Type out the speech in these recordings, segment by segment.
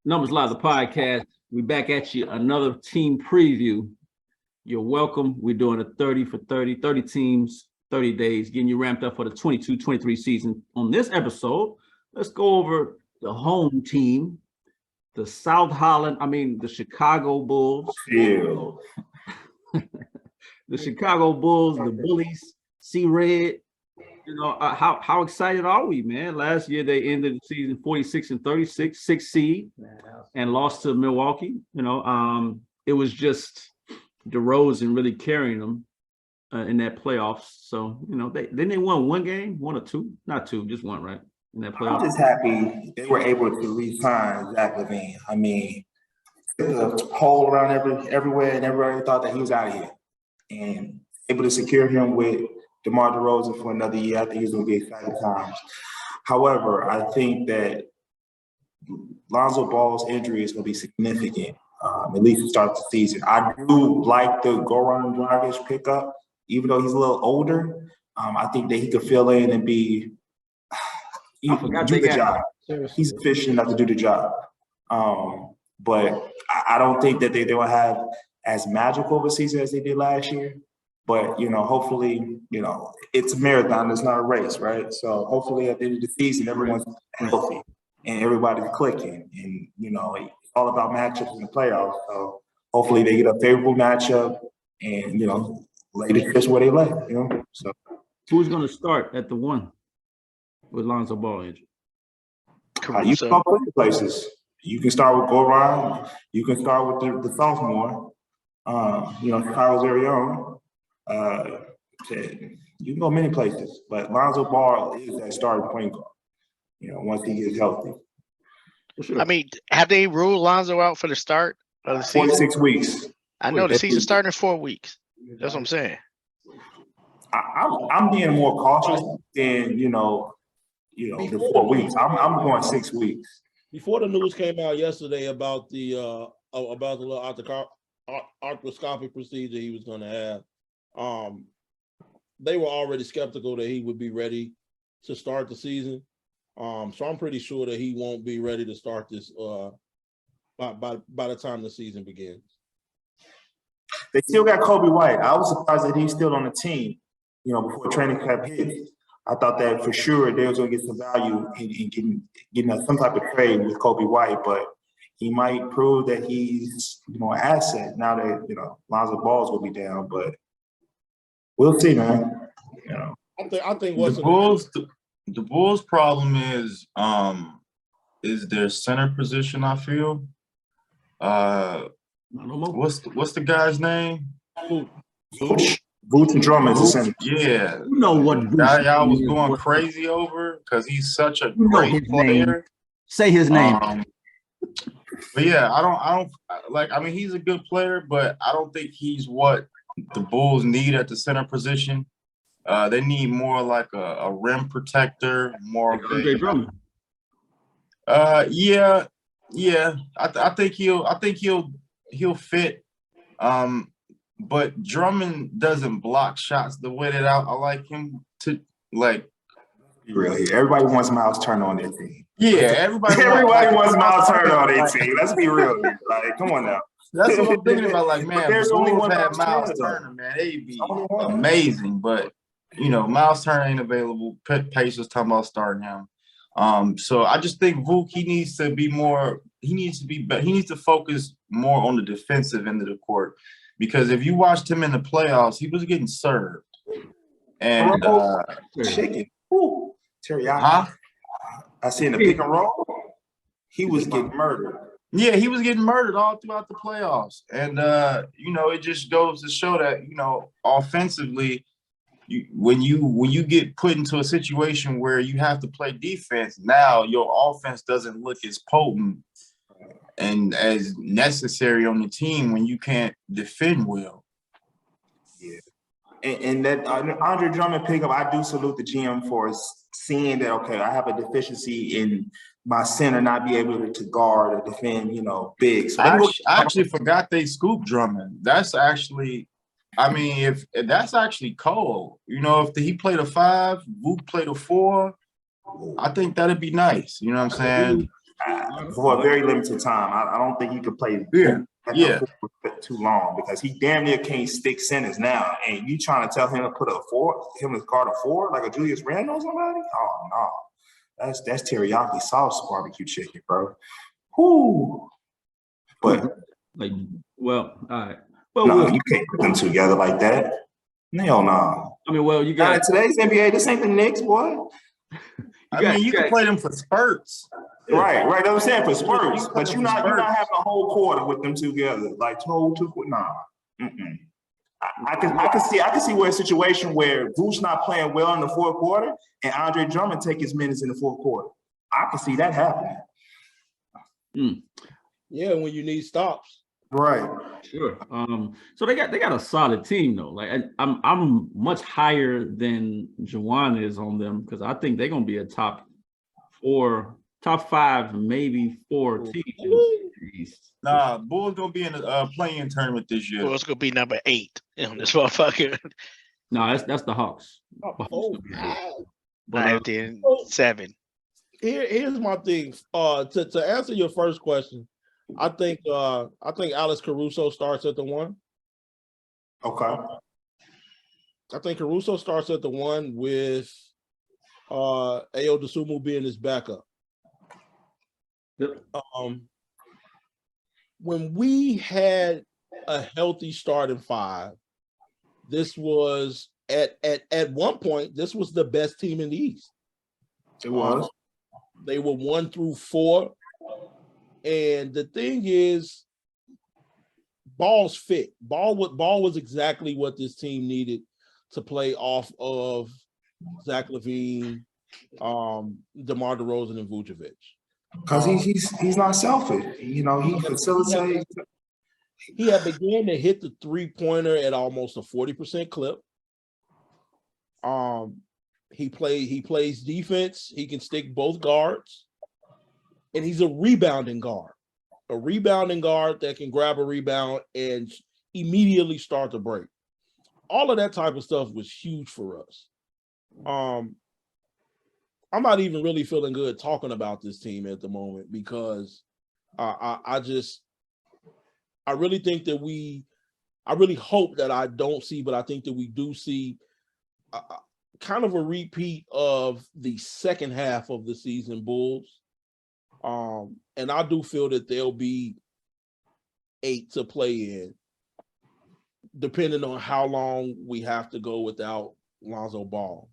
Numbers Live, the podcast. We back at you. Another team preview. You're welcome. We're doing a 30 for 30, 30 teams, 30 days, getting you ramped up for the 22-23 season. On this episode, let's go over the home team, the the Chicago Bulls. Ew. The Chicago Bulls, the Bullies, C-Red. How excited are we, man? Last year they ended the season 46-36, 6th seed, and lost to Milwaukee. It was just DeRozan really carrying them in that playoffs. So they won one game, one or two, not two, just one, right? In that playoff. I'm just happy they were able to re-sign Zach LaVine. I mean, the hole around everywhere, and everybody thought that he was out of here, and able to secure him with DeMar DeRozan for another year. I think it's going to be exciting times. However, I think that Lonzo Ball's injury is going to be significant, at least to start the season. I do like the Goran Dragic pickup, even though he's a little older. I think that he could fill in and do the job. He's efficient enough to do the job. But I don't think that they will have as magical of a season as they did last year. But, hopefully, it's a marathon. It's not a race, right? So hopefully at the end of the season, everyone's healthy and everybody's clicking. And, it's all about matchups in the playoffs. So hopefully they get a favorable matchup and, lay the fish where they lay, So who's going to start at the one with Lonzo Ball injury? You can go places. You can start with Goran. You can start with the sophomore, Kyle's very own. You can go many places, but Lonzo Ball is that starting point guard, once he gets healthy. Sure. I mean, have they ruled Lonzo out for the start of the season? 46 weeks. I know the season started in 4 weeks. That's what I'm saying. I'm being more cautious than, the 4 weeks. I'm going 6 weeks. Before the news came out yesterday about the little arthroscopic procedure he was going to have, they were already skeptical that he would be ready to start the season. So I'm pretty sure that he won't be ready to start this by the time the season begins. They still got Kobe White. I was surprised that he's still on the team, before training camp hit. I thought that for sure they was going to get some value in getting some type of trade with Kobe White, but he might prove that he's an asset now that Lonzo Ball's will be down. But we'll see, man. I think the Bulls' problem is their center position. I feel. What's the guy's name? Vooch and Drummond is the center. Yeah. What y'all was going crazy over because he's such a great player. Name. Say his name. But yeah, I don't he's a good player, but I don't think he's what the Bulls need at the center position. They need more like a rim protector, more of a Drummond. Yeah. I think he'll fit. But Drummond doesn't block shots the way that I like him to like. Really, everybody wants Miles Turner on their team. Yeah, everybody wants Miles Turner on their team. Let's be real. Like, come on now. That's what I'm thinking about. Like, man, there's only one Miles Turner, man. They'd be amazing, but Miles Turner ain't available. Pacers talking about starting him. So I just think Vuk, he needs to focus more on the defensive end of the court. Because if you watched him in the playoffs, he was getting served. And chicken. Teriyaki. I see in the pick and roll, he was getting murdered. Yeah, he was getting murdered all throughout the playoffs. And it just goes to show that, offensively, when you get put into a situation where you have to play defense, now your offense doesn't look as potent and as necessary on the team when you can't defend well. Yeah. And that Andre Drummond pickup, I do salute the GM for seeing that, okay, I have a deficiency in my center not be able to guard or defend, big. So I actually forgot they scooped Drummond. That's actually, if that's actually cold. If he played a 5, Vuk played a 4, I think that'd be nice. You know what I'm saying? for a very limited time. I don't think he could play Yeah. for too long because he damn near can't stick centers now. And you trying to tell him to put him to guard a four like a Julius Randle or somebody? Oh no, that's teriyaki sauce barbecue chicken, bro. Whoo. But Like, well, all right. Well, no, you can't put them together like that. Hell no. I mean, well, you Not in got today's NBA. This ain't the Knicks, boy. You can play them for spurts. Right. That's what I'm saying for spurts, You but put you're them not for spurts. having a whole quarter with them together, like two. Nah. Mm-mm. I can see where a situation where Vooch not playing well in the fourth quarter and Andre Drummond take his minutes in the fourth quarter. I can see that happening. Yeah, when you need stops. Right. sure. So they got a solid team though. Like I'm much higher than Juwan is on them because I think they're gonna be a top 5, maybe 4 team in the East. Nah, Bulls gonna be in a playing tournament this year. Well, it's gonna be number 8 on this motherfucker. No, that's the Hawks. Oh, But, Then 7. here's my thing. To answer your first question, I think Alex Caruso starts at the 1. Okay. I think Caruso starts at the 1 with Ayo Dosunmu being his backup. Yep. When we had a healthy starting 5, this was at one point, this was the best team in the East. It was. They were 1 through 4. And the thing is, Ball's fit. Ball was exactly what this team needed to play off of Zach LaVine, DeMar DeRozan, and Vucevic. Because he's not selfish. You know, he facilitates. He had began to hit the 3-pointer at almost a 40% clip. He plays defense. He can stick both guards. And he's a rebounding guard. A rebounding guard that can grab a rebound and immediately start the break. All of that type of stuff was huge for us. I'm not even really feeling good talking about this team at the moment because I really think that I really hope that I don't see, but I think that we do see kind of a repeat of the second half of the season Bulls. And I do feel that there'll be 8 to play in, depending on how long we have to go without Lonzo Ball.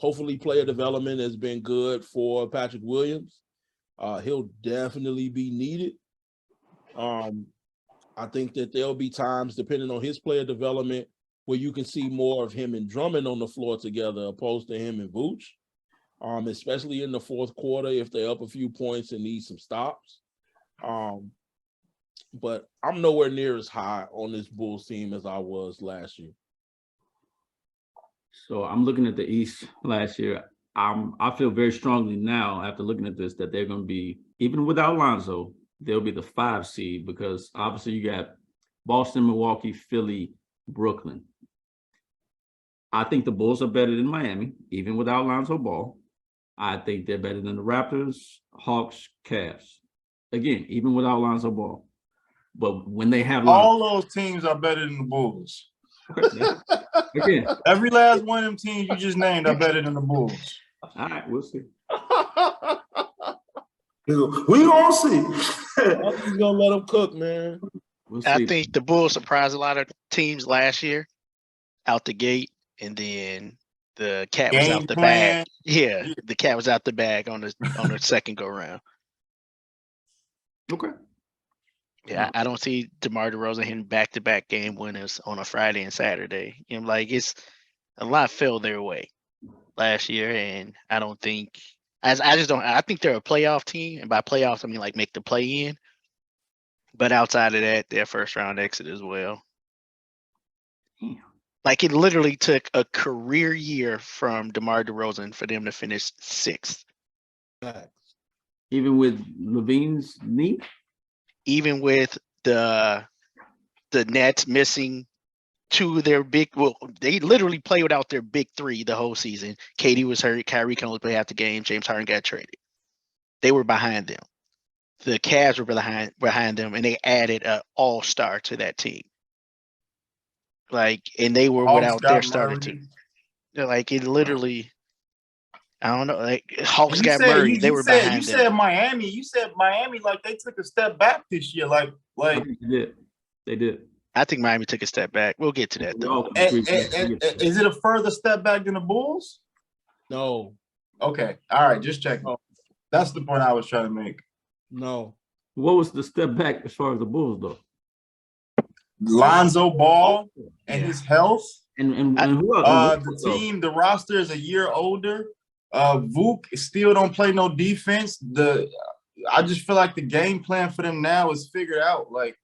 Hopefully player development has been good for Patrick Williams. He'll definitely be needed. I think that there'll be times, depending on his player development, where you can see more of him and Drummond on the floor together opposed to him and Vooch. Especially in the fourth quarter if they're up a few points and need some stops. But I'm nowhere near as high on this Bulls team as I was last year. So I'm looking at the East last year. I feel very strongly now after looking at this that they're going to be, even without Lonzo, they'll be the 5 seed because obviously you got Boston, Milwaukee, Philly, Brooklyn. I think the Bulls are better than Miami, even without Lonzo Ball. I think they're better than the Raptors, Hawks, Cavs. Again, even without Lonzo Ball. But when they have all those teams are better than the Bulls. Again, every last one of them teams you just named are better than the Bulls. All right, we'll see. We gonna see. I'm gonna let them cook, man. We'll see. I think the Bulls surprised a lot of teams last year out the gate, and then the cat was out the bag. Yeah, the cat was out the bag on the second go round. Okay. Yeah, I don't see DeMar DeRozan hitting back-to-back game winners on a Friday and Saturday. You know, like it's a lot fell their way last year, and I don't think I think they're a playoff team, and by playoffs I mean like make the play in. But outside of that, they're first round exit as well. Damn. Like it literally took a career year from DeMar DeRozan for them to finish 6th. Even with Levine's knee? Even with the Nets missing 2 of their they literally play without their big 3 the whole season. KD was hurt. Kyrie can only play half the game. James Harden got traded. they were behind them. The Cavs were behind them, and they added an all-star to that team. Like, and they were Hawks without got their starter Murray. team. Like, it literally, I don't know. Like, Hawks You got said Murray. you, They you were said behind you them. said Miami. You said Miami like they took a step back this year. I Like think they did. They did. I think Miami took a step back. We'll get to that though. All agree. is it a further step back than the Bulls? No, Okay, all right, just checking. Oh. That's the point I was trying to make. no. What was the step back as far as the Bulls though? Lonzo Ball and Yeah. his health. And who else? The team, the roster is a year older. Vuk still don't play no defense. I just feel like the game plan for them now is figured out. Like,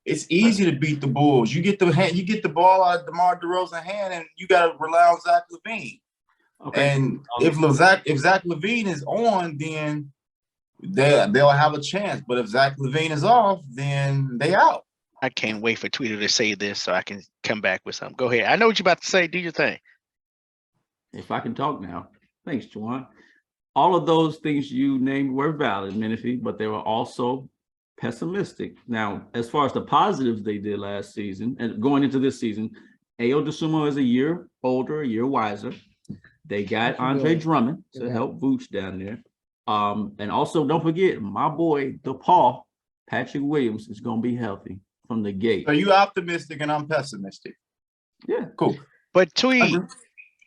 it's easy to beat the Bulls. You get the ball out of DeMar DeRozan's hand, and you got to rely on Zach LaVine. Okay. And if Zach LaVine is on, then they'll have a chance. But if Zach LaVine is off, then they out. I can't wait for Twitter to say this so I can come back with something. Go ahead. I know what you're about to say. Do your thing. If I can talk now. Thanks, Juwan. All of those things you named were valid, Menifee, but they were also pessimistic. Now, as far as the positives they did last season and going into this season, Ayo Dosunmu is a year older, a year wiser. They got Andre Drummond to help Vooch down there. And also, don't forget, my boy, DePaul, Patrick Williams, is going to be healthy from the gate. So you optimistic and I'm pessimistic. Yeah. Cool. But Tweet,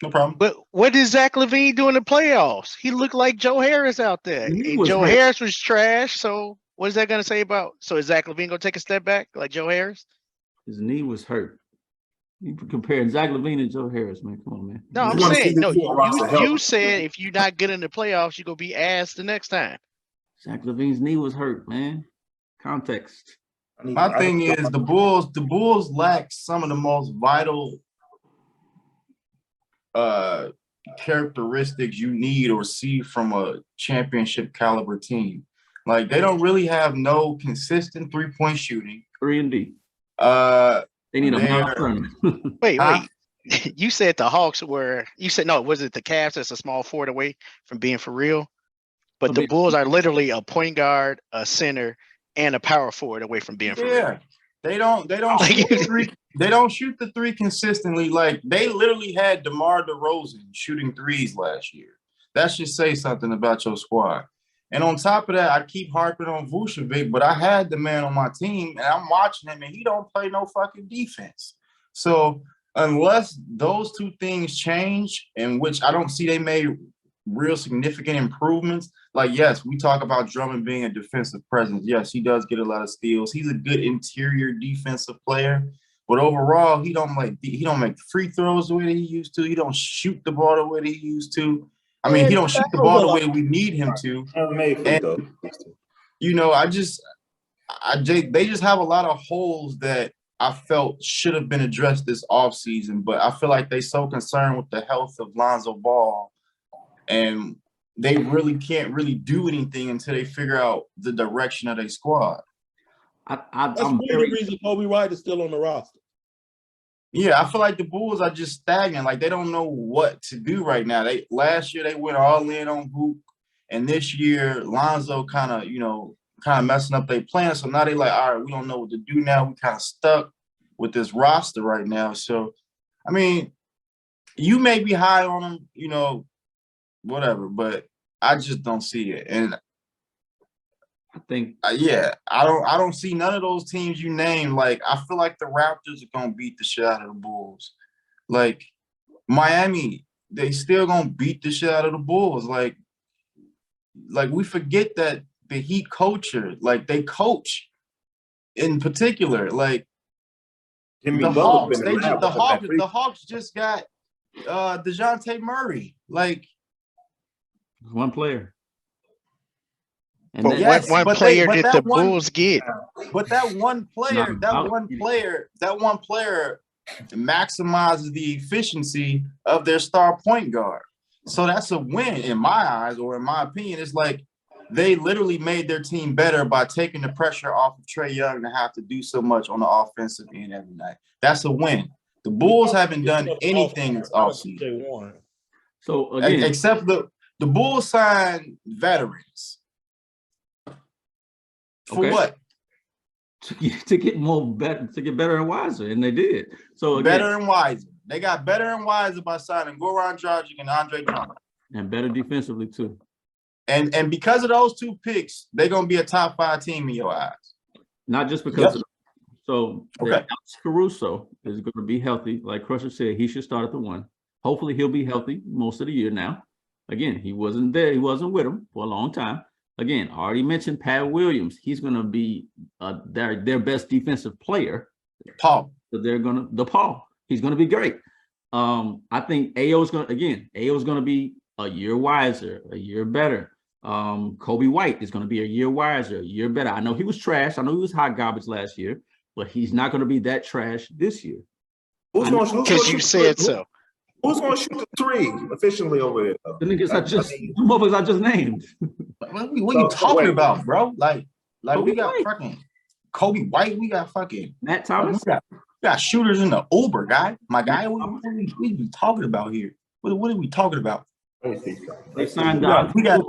No problem. but what did Zach LaVine do in the playoffs? He looked like Joe Harris out there. He And was Joe hurt. Harris was trash. So what is that going to say about? So is Zach LaVine going to take a step back like Joe Harris? His knee was hurt. You comparing Zach LaVine and Joe Harris, man. Come on, man. No, I'm You wanna see saying, the no, full roster you health. said if you're not good in the playoffs, you're going to be ass the next time. Zach LaVine's knee was hurt, man. Context. My thing is the Bulls lack some of the most vital characteristics you need or see from a championship caliber team. Like, they don't really have no consistent 3-point shooting. 3 and D. They They need a They're- Miles Turner. Wait, Huh? wait. You said the Hawks were, you said, no, was it the Cavs that's a small forward away from being for real? But From the being- Bulls are literally a point guard, a center, and a power forward away from being for real. Yeah, they don't Like, shoot the three. They don't shoot the three consistently. Like, they literally had DeMar DeRozan shooting threes last year. That should say something about your squad. And on top of that, I keep harping on Vucevic, but I had the man on my team, and I'm watching him, and he don't play no fucking defense. So unless those two things change, in which I don't see they made real significant improvements. Like, yes, we talk about Drummond being a defensive presence. Yes, he does get a lot of steals. He's a good interior defensive player, but overall, he don't make the free throws the way that he used to. He don't shoot the ball the way that he used to. I mean, he don't shoot the ball the way we need him to. You know, they just have a lot of holes that I felt should have been addressed this offseason, but I feel like they so concerned with the health of Lonzo Ball, and they really can't really do anything until they figure out the direction of their squad. That's I'm one of the very reasons Kobe White is still on the roster. Yeah, I feel like the Bulls are just stagnant. Like, they don't know what to do right now. Last year they went all in on Vuk, and this year Lonzo kind of messing up their plan. So now they like, all right, we don't know what to do now. We kind of stuck with this roster right now. So, I mean, you may be high on them, you know, whatever, but I just don't see it. And I think yeah, I don't see none of those teams you named. Like, I feel like the Raptors are gonna beat the shit out of the Bulls. Like, Miami, they still gonna beat the shit out of the Bulls. Like we forget that the Heat culture, like, they coach in particular. Like, the Hawks just got DeJounte Murray. Like, one player. And But then- yes, what one but player but did that the one- Bulls get? But that one player maximizes the efficiency of their star point guard. So that's a win in my eyes, or in my opinion. It's like they literally made their team better by taking the pressure off of Trae Young to have to do so much on the offensive end every night. That's a win. The Bulls haven't done anything this offseason. So again, Except the Bulls signed veterans. For Okay. what? To get better and wiser, and they did. So again, Better and wiser. They got better and wiser by signing Goran Dragic and Andre Drummond. and better defensively too. And because of those two picks, they're gonna be a top 5 team in your eyes. Not just because Yep. of so Okay. Alex Caruso is going to be healthy. Like Crusher said, he should start at the 1. Hopefully he'll be healthy most of the year now. Again, he wasn't there, he wasn't with him for a long time. Again, already mentioned Pat Williams. He's going to be their best defensive player. Paul. But they're gonna DePaul. He's gonna be great. I think AO is gonna be a year wiser, a year better. Kobe White is gonna be a year wiser, a year better. I know he was trash. I know he was hot garbage last year, but he's not gonna be that trash this year. Because you said so. Who's going to shoot the 3 efficiently over there? Though? The niggas I the motherfuckers I just named. What are you talking about, bro? Like Kobe we got White. fucking Kobe White. We got fucking Matt Thomas. we got shooters in the Uber, guy. My guy, what are we talking about here? What are we talking about? They signed We got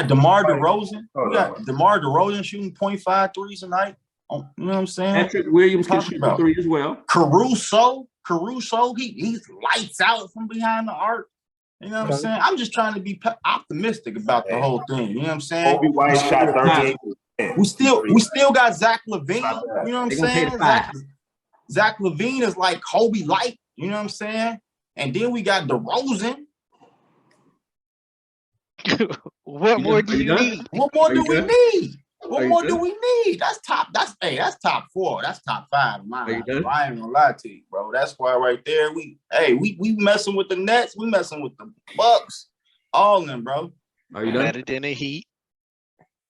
DeMar DeRozan. We got DeMar DeRozan shooting 0.5 threes a night. Oh, you know what I'm saying? Patrick Williams can Talking shoot the about. 3 as well. Caruso, he's lights out from behind the arc. You know what I'm saying? I'm just trying to be optimistic about the whole thing. You know what I'm saying? Kobe White shot 38%. We still got Zach LaVine. You know what I'm They gonna pay saying? the 5. Zach LaVine is like Kobe light. You know what I'm saying? And then we got DeRozan. What You more done- do you you done? need? What more Are do you we done? need? Are What you more done? do we need? That's top 4. That's top 5 in my Are you eyes, done? bro. I ain't gonna lie to you, bro. That's why right there we messing with the Nets, we messing with the Bucks, all of them, bro. Are you done? Better than the Heat.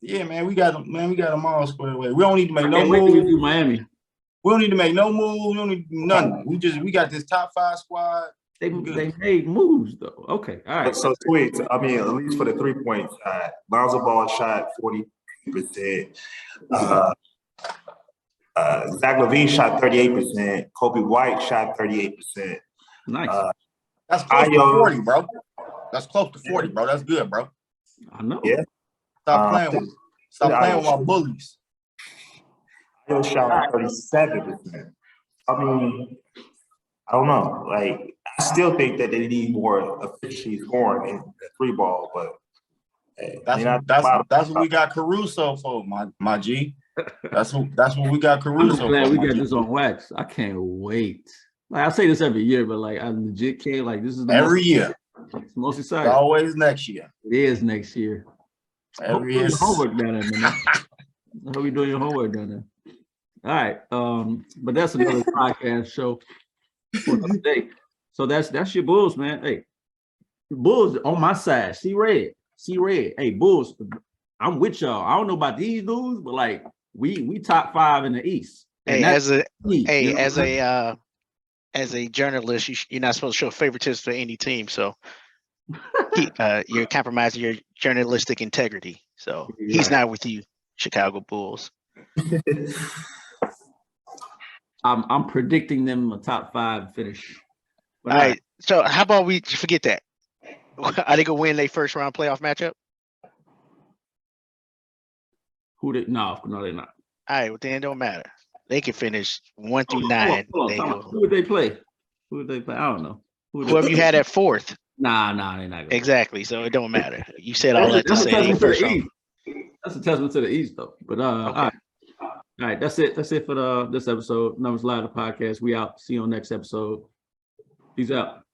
Yeah, man, we got them all squared away. We don't need to make no Can't wait till we do move. Miami. We don't need to make no move. We don't need to do nothing. We got this top 5 squad. They Good. made moves though. Okay, all right. So tweets, I mean, at least for the 3-point side, Lonzo Ball shot 40%. Zach LaVine shot 38%. Kobe White shot 38%. Nice. That's close to Ayo. 40, bro. That's close to 40, bro. That's good, bro. I know. Yeah. Stop playing with my bullies. Ayo shot 37%. I mean, I don't know. Like, I still think that they need more efficiency scoring in the 3 ball, but That's what we got Caruso for, my G. That's what we got I'm Caruso just glad for. we my got G. this on wax. I can't wait. Like I say this every year, but like I legit can't. Like this is the Every year. It's most It's exciting. always next year. It is next year. Every Hope year. you do your homework down there, man. I hope you're doing your homework down there. All right. But that's another podcast show for today. So that's your Bulls, man. Hey, Bulls on my side. See red. Hey, Bulls. I'm with y'all. I don't know about these dudes, but like we top 5 in the East. And Hey, that's me, hey, you know? as a journalist, you're not supposed to show favoritism for any team. So you're compromising your journalistic integrity. So he's not with you, Chicago Bulls. I'm predicting them a top 5 finish. But All right. So how about we forget that? Are they gonna win their first round playoff matchup? No, they're not. All right, well then it don't matter. They can finish 1 through 9. Hold on, They time out. go. Who would they play? I don't know. Whoever you had at 4th. Nah, they're not gonna. Exactly. So it don't matter. You said all that to That's a say they testament to first the round. East. That's a testament to the East, though. But all right, that's it. That's it for this episode. Numbers Live, the podcast. We out. See you on next episode. Peace out.